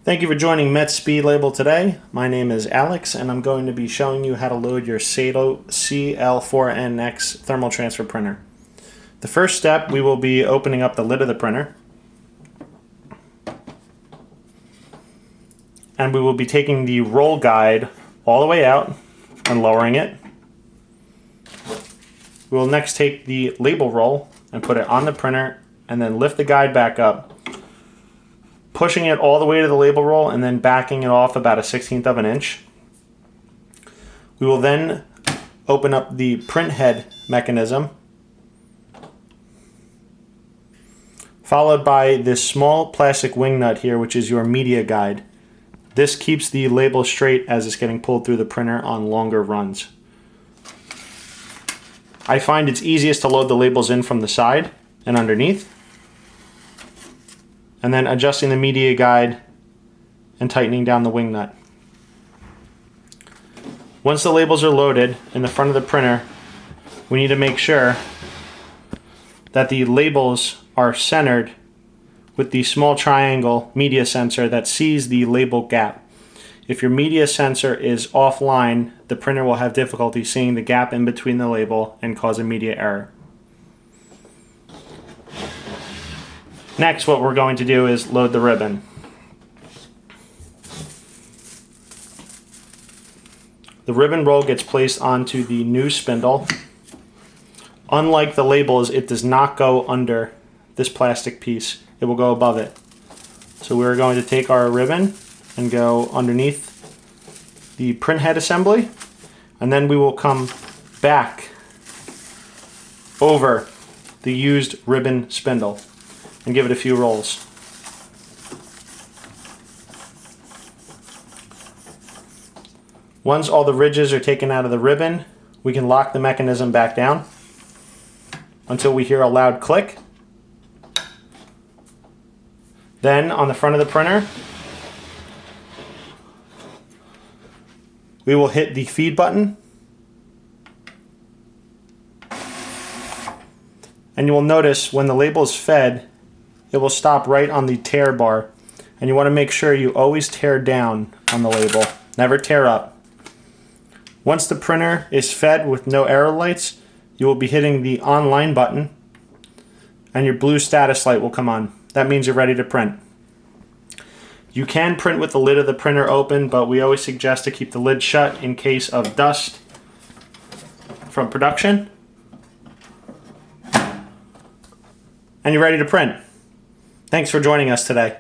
Thank you for joining Met Speed Label today. My name is Alex and I'm going to be showing you how to load your Sato CL4NX thermal transfer printer. The first step, we will be opening up the lid of the printer. And we will be taking the roll guide all the way out and lowering it. We will next take the label roll and put it on the printer and then lift the guide back up, pushing it all the way to the label roll and then backing it off about 1/16 of an inch. We will then open up the print head mechanism, followed by this small plastic wing nut here, which is your media guide. This keeps the label straight as it's getting pulled through the printer on longer runs. I find it's easiest to load the labels in from the side and underneath, and then adjusting the media guide and tightening down the wing nut. Once the labels are loaded in the front of the printer, we need to make sure that the labels are centered with the small triangle media sensor that sees the label gap. If your media sensor is offline, the printer will have difficulty seeing the gap in between the label and cause a media error. Next, what we're going to do is load the ribbon. The ribbon roll gets placed onto the new spindle. Unlike the labels, it does not go under this plastic piece. It will go above it. So we're going to take our ribbon and go underneath the print head assembly, and then we will come back over the used ribbon spindle and give it a few rolls. Once all the ridges are taken out of the ribbon, we can lock the mechanism back down until we hear a loud click. Then on the front of the printer, we will hit the feed button, and you will notice when the label is fed, it will stop right on the tear bar, and you want to make sure you always tear down on the label, never tear up. Once the printer is fed with no error lights, you will be hitting the online button and your blue status light will come on. That means you're ready to print. You can print with the lid of the printer open, but we always suggest to keep the lid shut in case of dust from production. And you're ready to print. Thanks for joining us today.